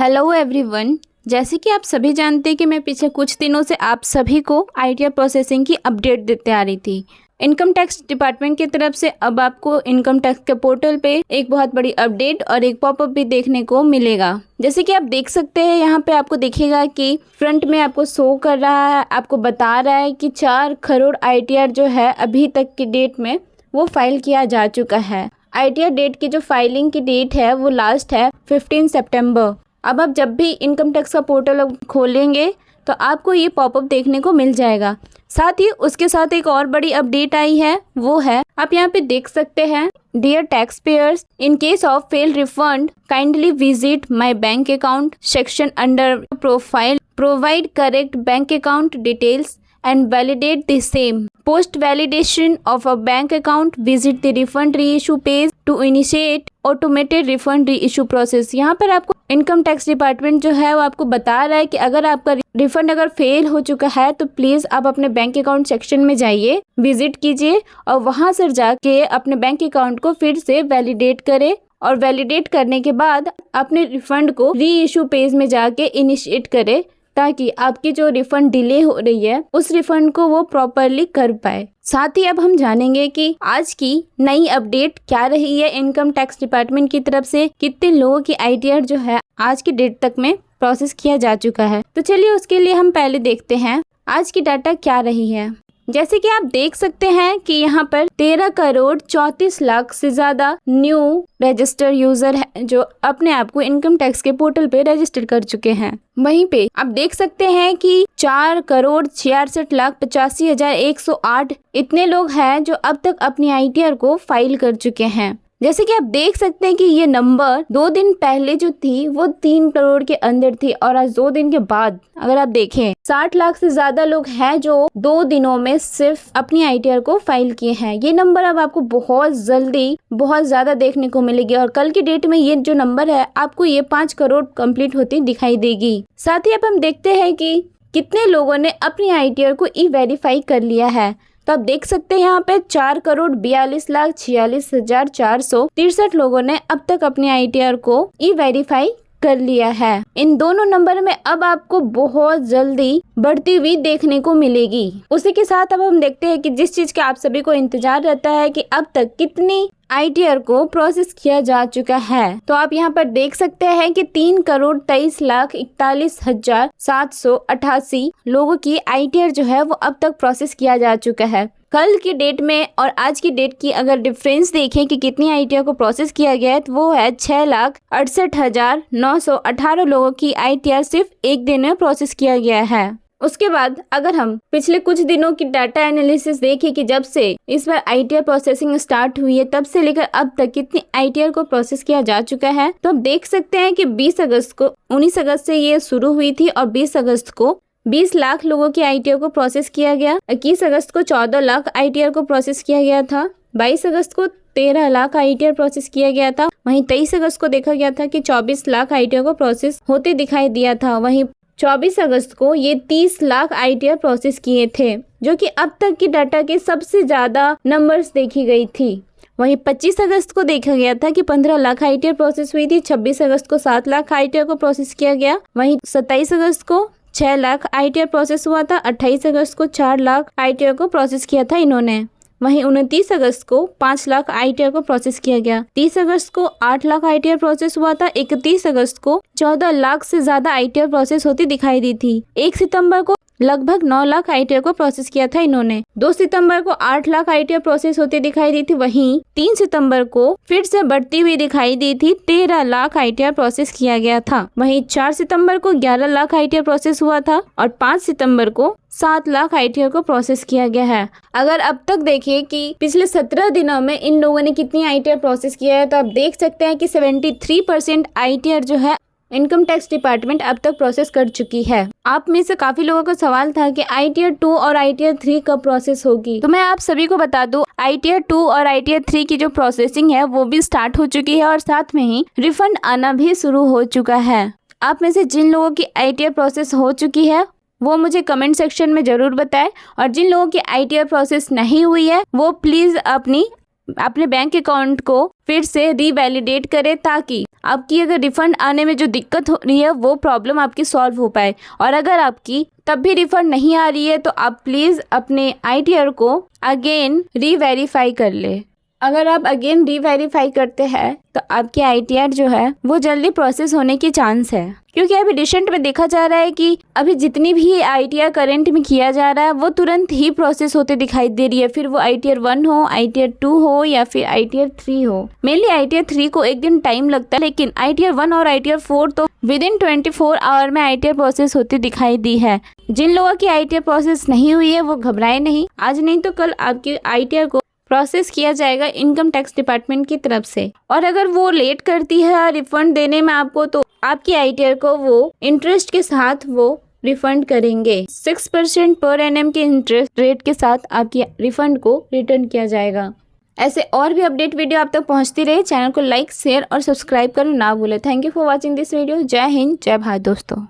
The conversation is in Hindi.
Hello everyone. जैसे कि आप सभी जानते हैं कि मैं पिछले कुछ दिनों से आप सभी को आईटीआर प्रोसेसिंग की अपडेट देते आ रही थी। इनकम टैक्स डिपार्टमेंट की तरफ से अब आपको इनकम टैक्स के पोर्टल पे एक बहुत बड़ी अपडेट और एक पॉपअप भी देखने को मिलेगा। जैसे कि आप देख सकते हैं, यहाँ पे आपको दिखेगा कि फ्रंट में आपको शो कर रहा है, आपको बता रहा है कि 4 करोड़ आईटीआर जो है अभी तक की डेट में वो फाइल किया जा चुका है। आईटीआर डेट की जो फाइलिंग की डेट है वो लास्ट है 15 सितंबर। अब आप जब भी इनकम टैक्स का पोर्टल खोलेंगे तो आपको ये पॉपअप देखने को मिल जाएगा। साथ ही उसके साथ एक और बड़ी अपडेट आई है, वो है आप यहाँ पे देख सकते हैं, dear tax payers, in case of fail refund kindly visit my bank account section under profile, provide correct bank account details and validate the same. Post validation of a bank account, visit the refund reissue page to initiate automated refund reissue process। यहाँ पर आपको इनकम टैक्स डिपार्टमेंट जो है वो आपको बता रहा है कि अगर आपका रिफंड अगर फेल हो चुका है तो प्लीज आप अपने बैंक अकाउंट सेक्शन में जाइए, विजिट कीजिए और वहां से जाके अपने बैंक अकाउंट को फिर से वैलिडेट करें और वैलिडेट करने के बाद अपने रिफंड को री इशू पेज में जाके इनिशिएट करें, ताकि आपकी जो रिफंड डिले हो रही है उस रिफंड को वो प्रॉपरली कर पाए। साथ ही अब हम जानेंगे कि आज की नई अपडेट क्या रही है इनकम टैक्स डिपार्टमेंट की तरफ से, कितने लोगों की आईटीआर जो है आज की डेट तक में प्रोसेस किया जा चुका है। तो चलिए उसके लिए हम पहले देखते हैं आज की डाटा क्या रही है। जैसे कि आप देख सकते हैं कि यहाँ पर 13 करोड़ 34 लाख से ज्यादा न्यू रजिस्टर यूजर है जो अपने आप को इनकम टैक्स के पोर्टल पे रजिस्टर कर चुके हैं। वहीं पे आप देख सकते हैं कि 4 करोड़ 66 लाख 85,108 इतने लोग हैं जो अब तक अपनी आईटीआर को फाइल कर चुके हैं। जैसे कि आप देख सकते हैं कि ये नंबर 2 दिन पहले जो थी वो 3 करोड़ के अंदर थी और आज 2 दिन के बाद अगर आप देखें 60 लाख से ज्यादा लोग हैं जो 2 दिनों में सिर्फ अपनी आईटीआर को फाइल किए हैं। ये नंबर अब आपको बहुत जल्दी बहुत ज्यादा देखने को मिलेगी और कल की डेट में ये जो नंबर है आपको ये 5 करोड़ कंप्लीट होती दिखाई देगी। साथ ही अब हम देखते हैं कि कितने लोगों ने अपनी आईटीआर को ई वेरीफाई कर लिया है। तो आप देख सकते हैं यहाँ पे 4 करोड़ 42 लाख 46,463 लोगों ने अब तक अपनी आईटीआर को ई वेरीफाई कर लिया है। इन दोनों नंबर में अब आपको बहुत जल्दी बढ़ती हुई देखने को मिलेगी। उसी के साथ अब हम देखते हैं कि जिस चीज का आप सभी को इंतजार रहता है कि अब तक कितनी आईटीआर को प्रोसेस किया जा चुका है। तो आप यहाँ पर देख सकते हैं कि 3 करोड़ 23 लाख 41,788 लोगों की आईटीआर जो है वो अब तक प्रोसेस किया जा चुका है। कल की डेट में और आज की डेट की अगर डिफरेंस देखें कि कितनी आईटीआर को प्रोसेस किया गया है तो वो है 6,68,918 लोगों की आईटीआर सिर्फ एक दिन में प्रोसेस किया गया है। उसके बाद अगर हम पिछले कुछ दिनों की डाटा एनालिसिस देखें कि जब से इस बार आईटीआर प्रोसेसिंग स्टार्ट हुई है तब से लेकर अब तक कितनी आईटीआर को प्रोसेस किया जा चुका है, तो आप देख सकते हैं कि 19 अगस्त से ये शुरू हुई थी और 20 अगस्त को 20 लाख लोगों की आईटीआर को प्रोसेस किया गया। 21 अगस्त को 14 लाख आईटीआर को प्रोसेस किया गया था। 22 अगस्त को 13 लाख आईटीआर प्रोसेस किया गया था। वहीं 23 अगस्त को देखा गया था कि 24 लाख आईटीआर को प्रोसेस होते दिखाई दिया था। वहीं 24 अगस्त को ये 30 लाख आईटीआर प्रोसेस किए थे, जो कि अब तक की डाटा के सबसे ज्यादा नंबर्स देखी गई थी। वहीं 25 अगस्त को देखा गया था कि 15 लाख आईटीआर प्रोसेस हुई थी। 26 अगस्त को 7 लाख आईटीआर को प्रोसेस किया गया। वहीं 27 अगस्त को 6 लाख आईटीआर प्रोसेस हुआ था। 28 अगस्त को 4 लाख आईटीआर को प्रोसेस किया था इन्होंने। वहीं 29 अगस्त को 5 लाख आईटीआर को प्रोसेस किया गया। 30 अगस्त को 8 लाख आईटीआर प्रोसेस हुआ था। 31 अगस्त को 14 लाख से ज्यादा आईटीआर प्रोसेस होती दिखाई दी थी। 1 सितंबर को लगभग 9 लाख आईटीआर को प्रोसेस किया था इन्होंने। 2 सितंबर को 8 लाख आईटीआर प्रोसेस होती दिखाई दी थी। वहीं 3 सितंबर को फिर से बढ़ती हुई दिखाई दी थी, 13 लाख आईटीआर प्रोसेस किया गया था। वहीं 4 सितंबर को 11 लाख आईटीआर प्रोसेस हुआ था और 5 सितंबर को 7 लाख आईटीआर को प्रोसेस किया गया है। अगर अब तक देखें कि पिछले 17 दिनों में इन लोगों ने कितनी आईटीआर प्रोसेस किया है तो आप देख सकते हैं कि 73% आईटीआर जो है इनकम टैक्स डिपार्टमेंट अब तक प्रोसेस कर चुकी है। आप में से काफी लोगों का सवाल था कि आईटीआर 2 और आईटीआर 3 कब प्रोसेस होगी, तो मैं आप सभी को बता दूं आईटीआर 2 और आईटीआर 3 की जो प्रोसेसिंग है वो भी स्टार्ट हो चुकी है और साथ में ही रिफंड आना भी शुरू हो चुका है। आप में से जिन लोगों की आईटीआर प्रोसेस हो चुकी है वो मुझे कमेंट सेक्शन में जरूर बताएं और जिन लोगों की आईटीआर प्रोसेस नहीं हुई है वो प्लीज अपनी अपने बैंक अकाउंट को फिर से रीवैलिडेट करें, ताकि आपकी अगर रिफंड आने में जो दिक्कत हो रही है वो प्रॉब्लम आपकी सॉल्व हो पाए। और अगर आपकी तब भी रिफंड नहीं आ रही है तो आप प्लीज़ अपने ITR को अगेन रीवेरीफाई कर ले। अगर आप अगेन रीवेरीफाई करते हैं तो आपकी ITR जो है वो जल्दी प्रोसेस होने की चांस है, क्योंकि अभी रिसेंट में देखा जा रहा है कि अभी जितनी भी ITR करंट में किया जा रहा है वो तुरंत ही प्रोसेस होते दिखाई दे रही है, फिर वो ITR 1 हो, ITR 2 हो या फिर ITR 3 हो। मेनली ITR 3 को एक दिन टाइम लगता है, लेकिन ITR 1 और ITR 4 तो विद इन 24 आवर में ITR प्रोसेस होती दिखाई दी है। जिन लोगों की ITR प्रोसेस नहीं हुई है वो घबराए नहीं, आज नहीं तो कल आपकी ITR को प्रोसेस किया जाएगा इनकम टैक्स डिपार्टमेंट की तरफ से। और अगर वो लेट करती है रिफंड देने में आपको, तो आपकी ITR को वो इंटरेस्ट के साथ वो रिफंड करेंगे। 6% पर एनम के इंटरेस्ट रेट के साथ आपकी रिफंड को रिटर्न किया जाएगा। ऐसे और भी अपडेट वीडियो आप तक पहुंचती रहे। चैनल को लाइक, शेयर और सब्सक्राइब करना ना भूलें। Thank you for watching this video. जय हिंद, जय भारत दोस्तों।